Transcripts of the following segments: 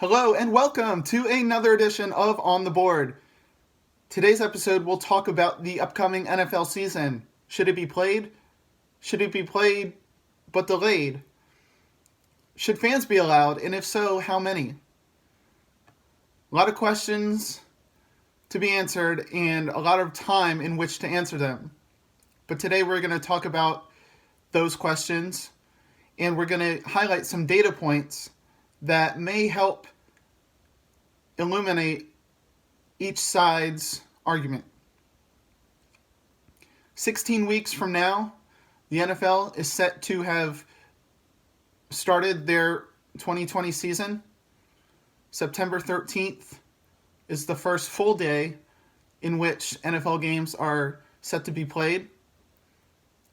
Hello and welcome to another edition of On the Board. Today's episode will talk about the upcoming NFL season. Should it be played? Should it be played but delayed? Should fans be allowed, and if so, how many? A lot of questions to be answered and a lot of time in which to answer them. But today we're going to talk about those questions and we're going to highlight some data points that may help illuminate each side's argument. 16 weeks from now, the NFL is set to have started their 2020 season. September 13th is the first full day in which NFL games are set to be played.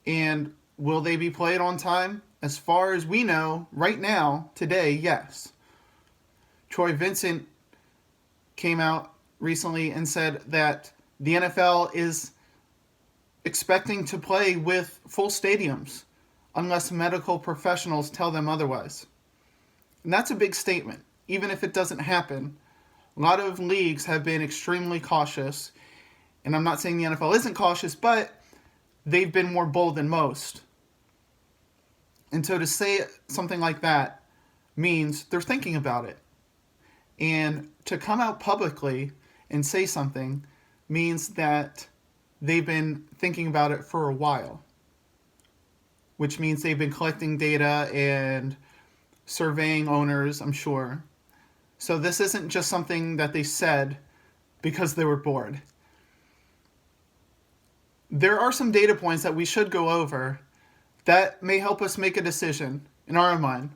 And will they be played on time? As far as we know, right now, today, yes. Troy Vincent came out recently and said that the NFL is expecting to play with full stadiums unless medical professionals tell them otherwise. And that's a big statement, even if it doesn't happen. A lot of leagues have been extremely cautious, and I'm not saying the NFL isn't cautious, but they've been more bold than most. And so to say something like that means they're thinking about it. And to come out publicly and say something means that they've been thinking about it for a while, which means they've been collecting data and surveying owners, I'm sure. So this isn't just something that they said because they were bored. There are some data points that we should go over that may help us make a decision in our mind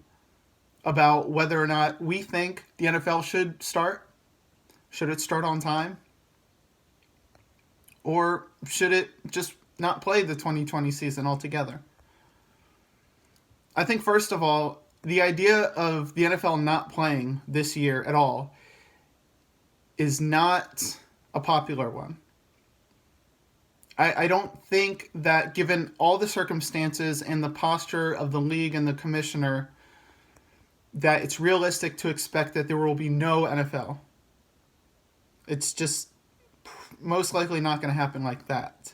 about whether or not we think the NFL should start. Should it start on time? Or should it just not play the 2020 season altogether? I think, first of all, the idea of the NFL not playing this year at all is not a popular one. I don't think that, given all the circumstances and the posture of the league and the commissioner, that it's realistic to expect that there will be no NFL. It's just most likely not going to happen like that.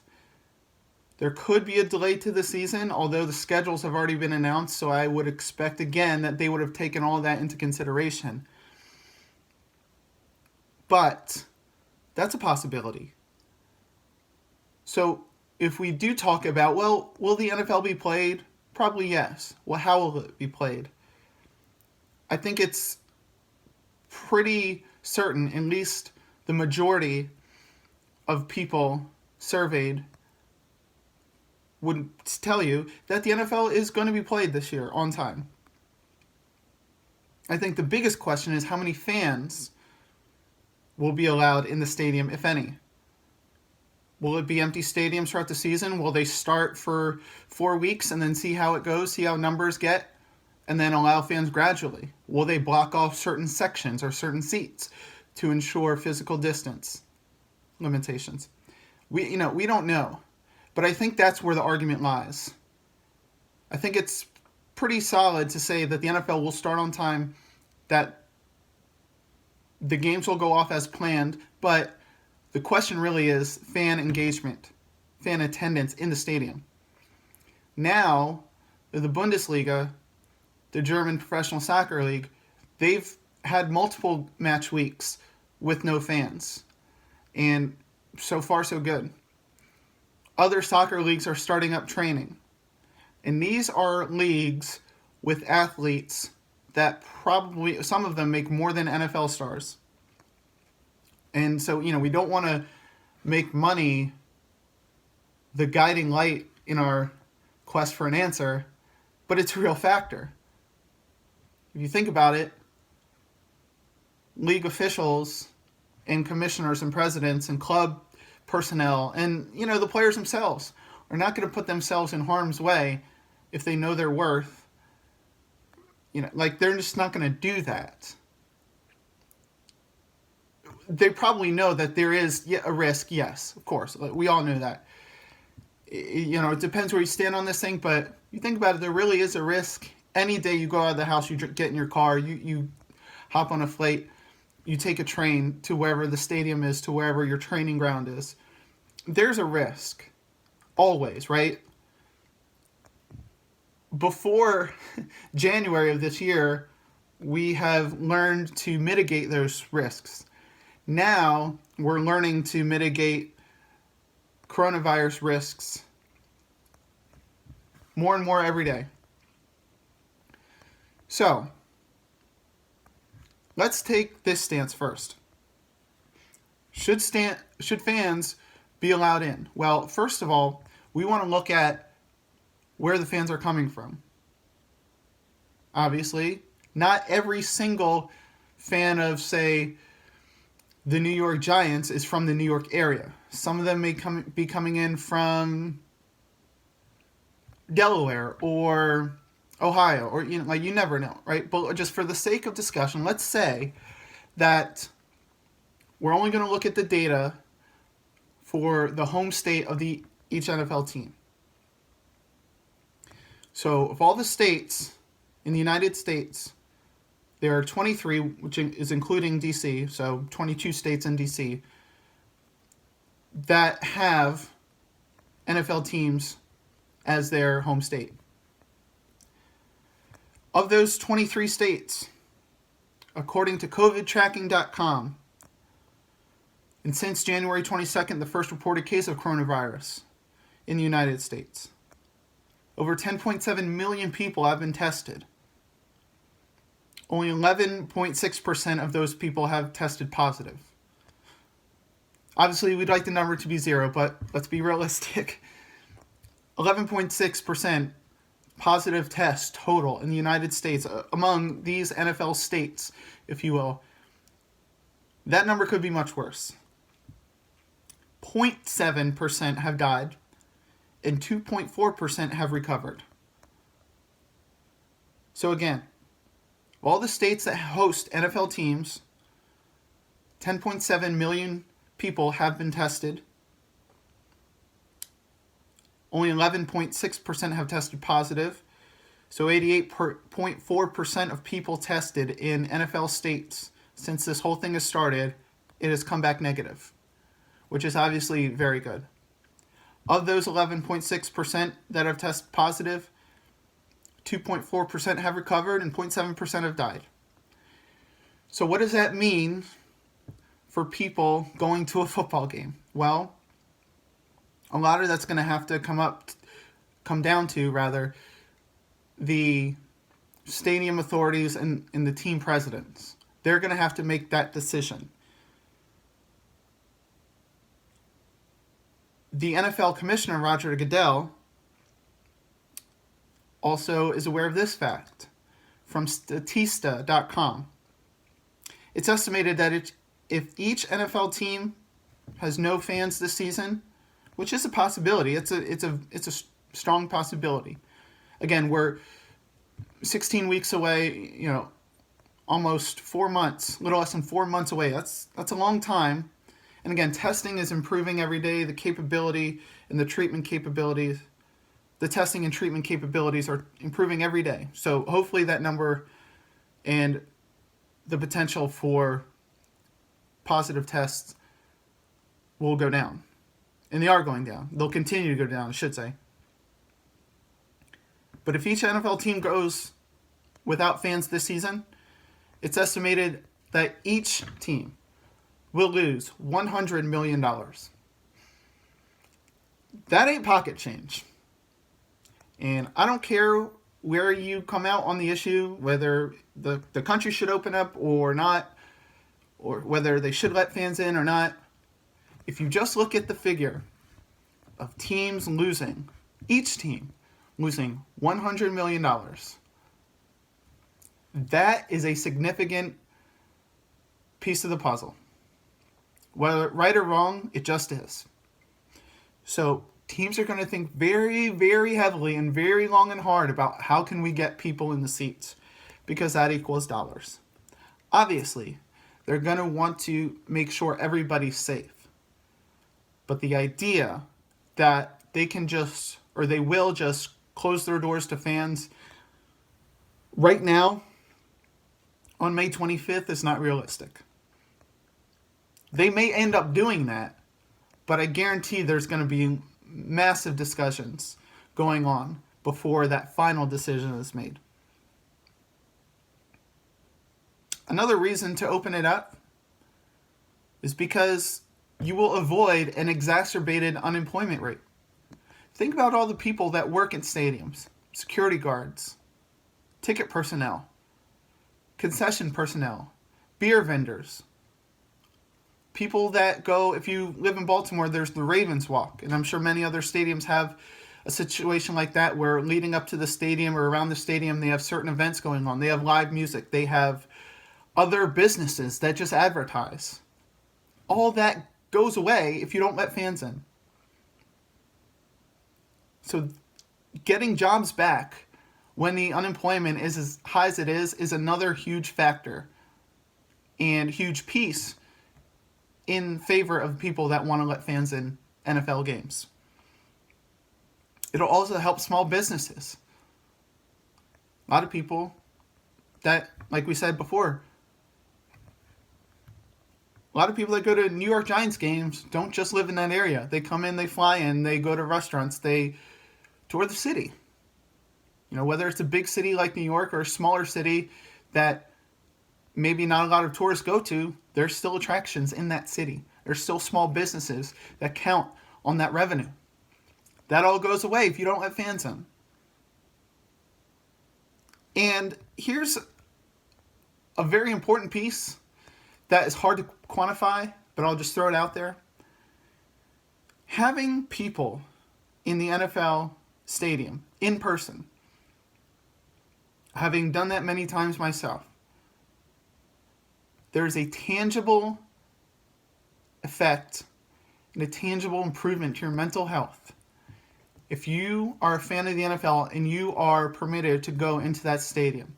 There could be a delay to the season, although the schedules have already been announced, so I would expect again that they would have taken all that into consideration. But that's a possibility. So if we do talk about, well, will the NFL be played? Probably yes. Well, how will it be played? I think it's pretty certain, at least the majority of people surveyed would tell you that the NFL is going to be played this year on time. I think the biggest question is how many fans will be allowed in the stadium, if any. Will it be empty stadiums throughout the season? Will they start for 4 weeks and then see how it goes, see how numbers get, and then allow fans gradually? Will they block off certain sections or certain seats to ensure physical distance limitations? We don't know. But I think that's where the argument lies. I think it's pretty solid to say that the NFL will start on time, that the games will go off as planned, but the question really is fan engagement, fan attendance in the stadium. Now, the Bundesliga, the German professional soccer league, they've had multiple match weeks with no fans. And so far, so good. Other soccer leagues are starting up training. And these are leagues with athletes that probably, some of them make more than NFL stars. And so, we don't want to make money the guiding light in our quest for an answer, but it's a real factor. If you think about it, league officials and commissioners and presidents and club personnel and, the players themselves are not going to put themselves in harm's way if they know their worth. They're just not going to do that. They probably know that there is a risk, yes, of course. We all know that. It depends where you stand on this thing, but you think about it, there really is a risk. Any day you go out of the house, you get in your car, you hop on a flight, you take a train to wherever the stadium is, to wherever your training ground is. There's a risk, always, right? Before January of this year, we have learned to mitigate those risks. Now we're learning to mitigate coronavirus risks more and more every day. So, let's take this stance first. Should fans be allowed in? Well, first of all, we want to look at where the fans are coming from. Obviously, not every single fan of, say, the New York Giants is from the New York area. Some of them may be coming in from Delaware or Ohio, or you never know, right? But just for the sake of discussion, let's say that we're only going to look at the data for the home state of each NFL team. So, of all the states in the United States, there are 23, which is including D.C., so 22 states in D.C., that have NFL teams as their home state. Of those 23 states, according to COVIDtracking.com, and since January 22nd, the first reported case of coronavirus in the United States, over 10.7 million people have been tested. Only 11.6% of those people have tested positive. Obviously, we'd like the number to be zero, but let's be realistic. 11.6% positive tests total in the United States among these NFL states, if you will. That number could be much worse. 0.7% have died, and 2.4% have recovered. So again, all the states that host NFL teams, 10.7 million people have been tested. Only 11.6% have tested positive. So 88.4% of people tested in NFL states since this whole thing has started, it has come back negative, which is obviously very good. Of those 11.6% that have tested positive, 2.4% have recovered and 0.7% have died. So what does that mean for people going to a football game? Well, a lot of that's going to have to come down to the stadium authorities and the team presidents. They're going to have to make that decision. The NFL commissioner, Roger Goodell, also is aware of this fact from Statista.com. It's estimated that if each NFL team has no fans this season, which is a possibility, it's a strong possibility. Again, we're 16 weeks away, almost 4 months, a little less than 4 months away. That's a long time. And again, testing is improving every day. The capability and the treatment capabilities, the testing and treatment capabilities are improving every day. So hopefully that number and the potential for positive tests will go down. And they are going down. They'll continue to go down, I should say. But if each NFL team goes without fans this season, it's estimated that each team will lose $100 million. That ain't pocket change. And I don't care where you come out on the issue, whether the country should open up or not, or whether they should let fans in or not. If you just look at the figure of teams losing, each team losing $100 million, that is a significant piece of the puzzle. Whether right or wrong, it just is. So teams are going to think very, very heavily and very long and hard about how can we get people in the seats, because that equals dollars. Obviously, they're going to want to make sure everybody's safe. But the idea that they can just, or they will just close their doors to fans right now on May 25th is not realistic. They may end up doing that, but I guarantee there's going to be massive discussions going on before that final decision is made. Another reason to open it up is because you will avoid an exacerbated unemployment rate. Think about all the people that work in stadiums: security guards, ticket personnel, concession personnel, beer vendors, people that go, if you live in Baltimore, there's the Ravens Walk, and I'm sure many other stadiums have a situation like that where leading up to the stadium or around the stadium, they have certain events going on. They have live music. They have other businesses that just advertise. All that goes away if you don't let fans in. So getting jobs back when the unemployment is as high as it is another huge factor and huge piece in favor of people that want to let fans in NFL games. It'll also help small businesses. A lot of people that, like we said before, a lot of people that go to New York Giants games don't just live in that area. They come in, they fly in, they go to restaurants, they tour the city. You know, whether it's a big city like New York or a smaller city that maybe not a lot of tourists go to, there's still attractions in that city. There's still small businesses that count on that revenue. That all goes away if you don't let fans in. And here's a very important piece that is hard to quantify, but I'll just throw it out there. Having people in the NFL stadium in person, having done that many times myself, there's a tangible effect and a tangible improvement to your mental health. If you are a fan of the NFL and you are permitted to go into that stadium,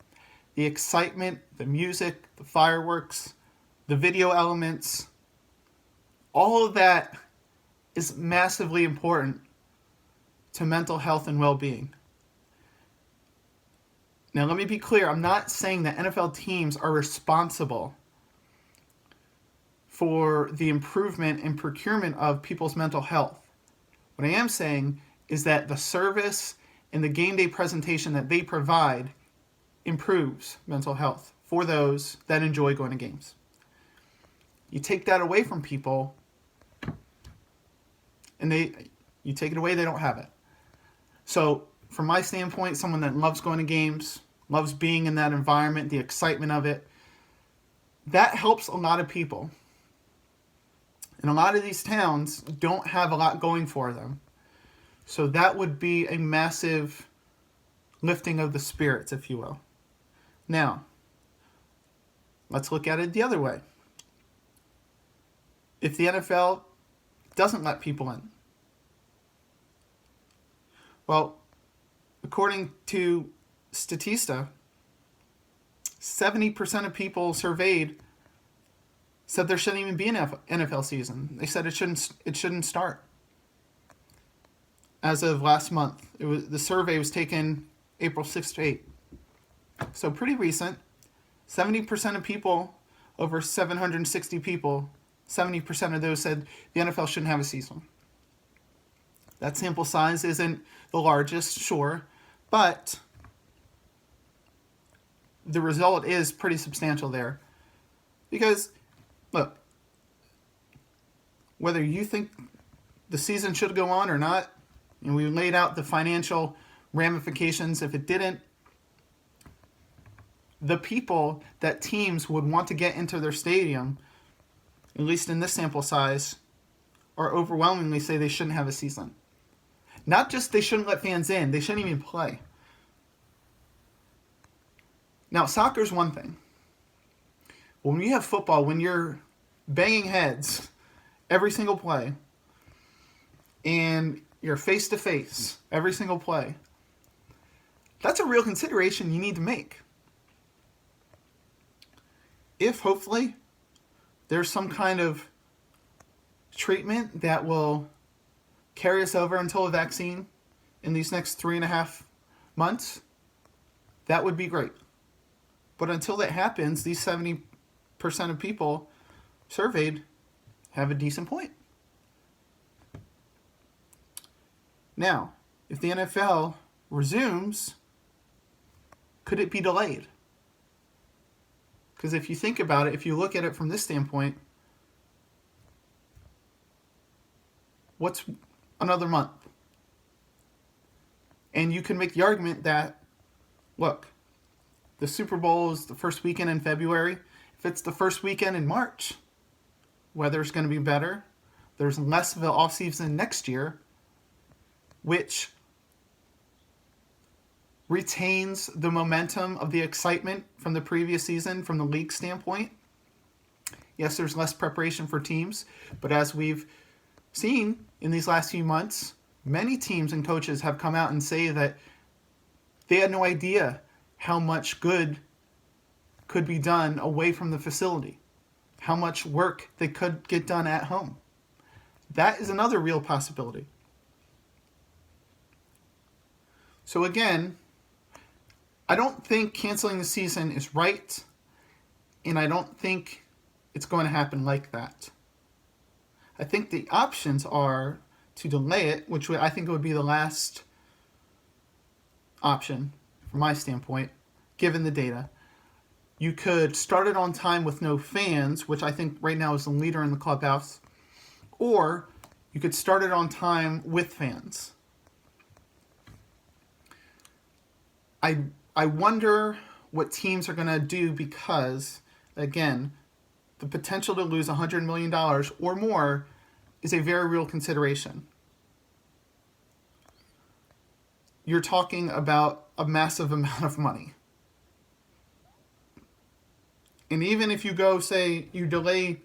the excitement, the music, the fireworks, the video elements, all of that is massively important to mental health and well-being. Now, let me be clear. I'm not saying that NFL teams are responsible for the improvement and procurement of people's mental health. What I am saying is that the service and the game day presentation that they provide improves mental health for those that enjoy going to games. You take that away from people, and you take it away, they don't have it. So from my standpoint, someone that loves going to games, loves being in that environment, the excitement of it, that helps a lot of people. And a lot of these towns don't have a lot going for them. So that would be a massive lifting of the spirits, if you will. Now, let's look at it the other way. If the NFL doesn't let people in, well, according to Statista, 70% of people surveyed said there shouldn't even be an NFL season. They said it shouldn't start. As of last month, the survey was taken April 6th to 8th. So pretty recent. 70% of people, over 760 people, 70% of those said the NFL shouldn't have a season. That sample size isn't the largest, sure, but the result is pretty substantial there. Because, look, whether you think the season should go on or not, and we laid out the financial ramifications if it didn't, the people that teams would want to get into their stadium, at least in this sample size, are overwhelmingly say they shouldn't have a season. Not just they shouldn't let fans in, they shouldn't even play. Now, soccer's one thing. When you have football, when you're banging heads every single play, and you're face-to-face every single play, that's a real consideration you need to make. If, hopefully, there's some kind of treatment that will carry us over until a vaccine in these next 3.5 months, that would be great. But until that happens, these 70% of people surveyed have a decent point. Now, if the NFL resumes, could it be delayed? Because if you think about it, if you look at it from this standpoint, what's another month? And you can make the argument that, look, the Super Bowl is the first weekend in February. If it's the first weekend in March, weather's going to be better. There's less of an offseason next year, which retains the momentum of the excitement from the previous season from the league standpoint. Yes, there's less preparation for teams, but as we've seen in these last few months, many teams and coaches have come out and say that they had no idea how much good could be done away from the facility, how much work they could get done at home. That is another real possibility. So again, I don't think canceling the season is right, and I don't think it's going to happen like that. I think the options are to delay it, which I think would be the last option from my standpoint, given the data. You could start it on time with no fans, which I think right now is the leader in the clubhouse, or you could start it on time with fans. I wonder what teams are going to do because, again, the potential to lose $100 million or more is a very real consideration. You're talking about a massive amount of money. And even if you go, say, you delay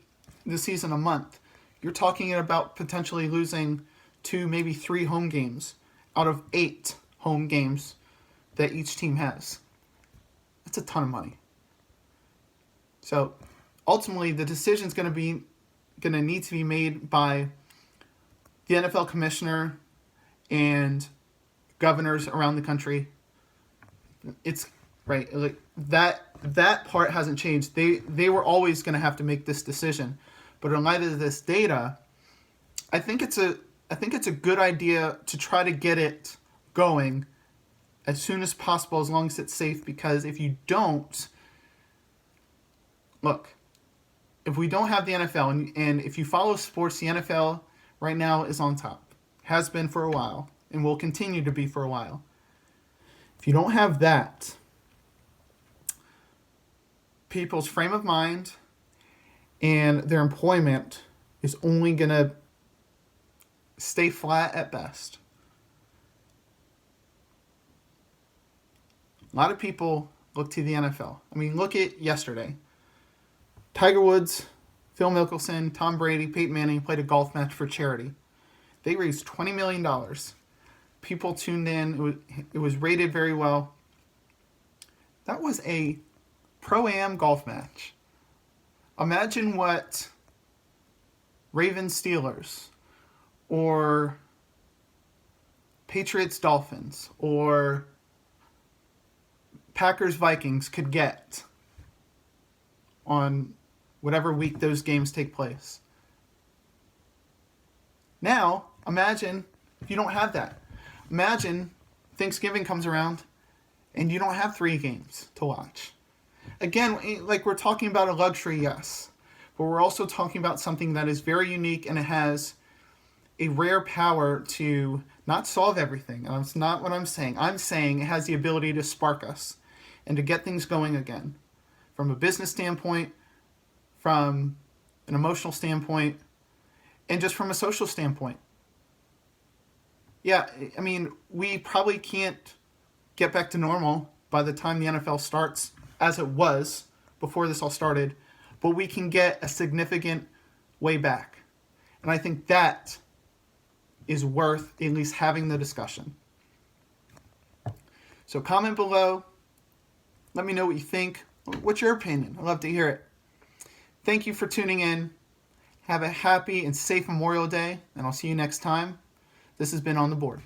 the season a month, you're talking about potentially losing 2, maybe 3 home games out of 8 home games that each team has. That's a ton of money. So ultimately, the decision is going to need to be made by the NFL commissioner and governors around the country. It's right, like that part hasn't changed. They were always going to have to make this decision, but in light of this data, I think it's a good idea to try to get it going as soon as possible, as long as it's safe, because if you don't, look, if we don't have the NFL, and if you follow sports, the NFL right now is on top, has been for a while, and will continue to be for a while. If you don't have that, people's frame of mind and their employment is only going to stay flat at best. A lot of people look to the NFL. I mean, look at yesterday. Tiger Woods, Phil Mickelson, Tom Brady, Peyton Manning played a golf match for charity. They raised $20 million. People tuned in. It was rated very well. That was a pro-am golf match. Imagine what Ravens Steelers or Patriots Dolphins or Packers Vikings could get on whatever week those games take place. Now, imagine if you don't have that. Imagine Thanksgiving comes around and you don't have 3 games to watch. Again, like, we're talking about a luxury, yes, but we're also talking about something that is very unique, and it has a rare power to not solve everything. And that's not what I'm saying. I'm saying it has the ability to spark us and to get things going again, from a business standpoint, from an emotional standpoint, and just from a social standpoint. Yeah, I mean, we probably can't get back to normal by the time the NFL starts, as it was before this all started, but we can get a significant way back. And I think that is worth at least having the discussion. So comment below. Let me know what you think. What's your opinion? I'd love to hear it. Thank you for tuning in. Have a happy and safe Memorial Day, and I'll see you next time. This has been On the Board.